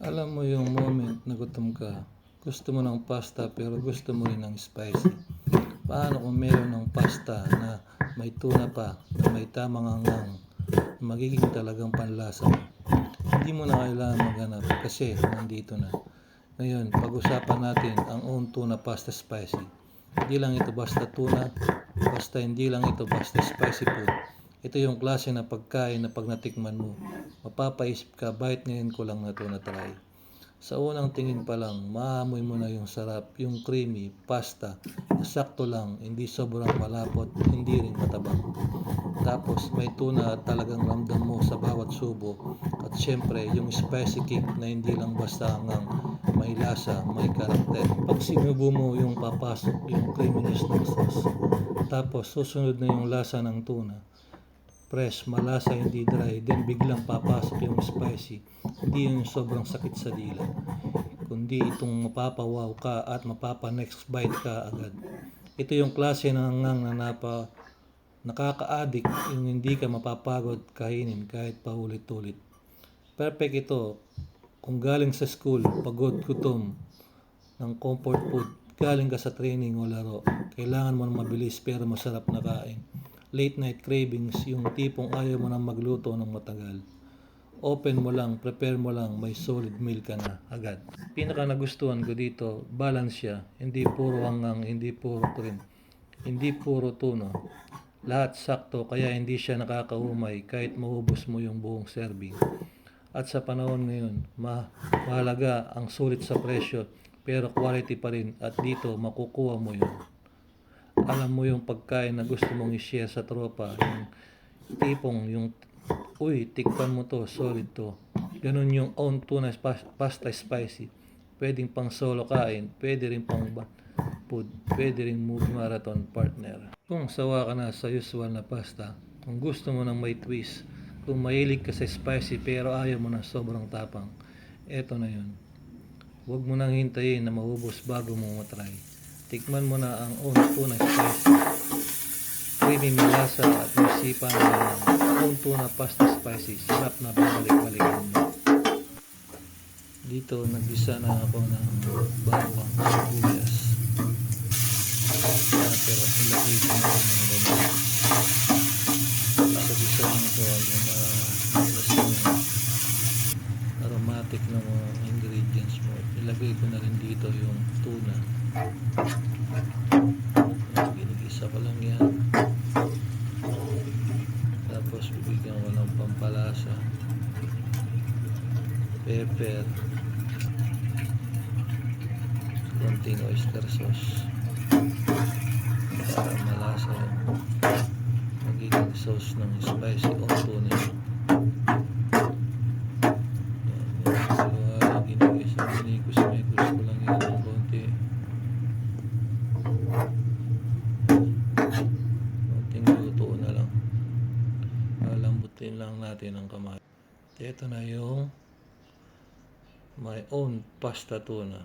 Alam mo yung moment na gutom ka, gusto mo ng pasta pero gusto mo rin ng spicy. Paano kung meron ng pasta na may tuna pa, na may tamang anghang, na magiging talagang panlasa mo? Hindi mo na kailangan maghanap kasi nandito na. Ngayon, pag-usapan natin ang own tuna pasta spicy. Hindi lang ito basta tuna, hindi lang ito basta spicy food. Ito yung klase na pagkain na pag natikman mo, mapapaisip ka, bakit ngayon ko lang na ito na-try. Sa unang tingin pa lang, maamoy mo na yung sarap, yung creamy, pasta, na sakto lang, hindi sobrang malapot, hindi rin matabang. Tapos may tuna at talagang ramdam mo sa bawat subo. At syempre, yung spicy kick na hindi lang basta hanggang may lasa, may karakter. Pag sinubo mo yung papasok, yung creaminess ng sauce. Tapos susunod na yung lasa ng tuna. Fresh, malasa, hindi dry, then biglang papasok yung spicy. Hindi yung sobrang sakit sa dila, kundi itong mapapawaw ka at mapapa-next bite ka agad. Ito yung klase ng hangang na nakaka-addict, yung hindi ka mapapagod kainin kahit paulit-ulit. Perfect ito kung galing sa school, pagod, gutom, ng comfort food, galing ka sa training o laro, kailangan mo ng mabilis pero masarap na kain. Late night cravings, yung tipong ayaw mo nang magluto ng matagal. Open mo lang, prepare mo lang, may solid meal ka na agad. Pinaka nagustuhan ko dito, balance siya. Hindi puro hangang, hindi puro trim, hindi puro tuna. Lahat sakto, kaya hindi siya nakakaumay kahit maubos mo yung buong serving. At sa panahon ngayon, mahalaga ang sulit sa presyo, pero quality pa rin, at dito makukuha mo yun. Alam mo yung pagkain na gusto mong i-share sa tropa, yung tipong yung uy, tikpan mo to, solid to. Ganun yung own tuna pasta spicy. Pwedeng pang solo kain, pwede rin pang food, pwede rin movie marathon partner. Kung sawa ka na sa usual na pasta, kung gusto mo ng may twist, kung mahilig ka sa spicy pero ayaw mo na sobrang tapang, eto na yun. Huwag mo nang hintayin na maubos bago mo matry. Tikman mo na ang own tuna spicy. Creamy, malasa at masipa na own tuna pasta spicy. Sarap na babalik-balikan mo. Dito nagisa na ako ng bawang sibuyas. Pero ilagay ko na yung ganyan. Isa-isa lang ito yung aromatic na mga ingredients mo. Ilagay ko na rin dito yung tuna. Ginigisa ko lang yan. Tapos bibigyan ko ng pampalasa, pepper, konting oyster sauce para malasa yung magiging sauce ng spicy o tuna. Ginikos ko lang yan ng konti. Konting luto na lang. Lambutin lang natin ang kamay. Ito na yung my own pasta tuna.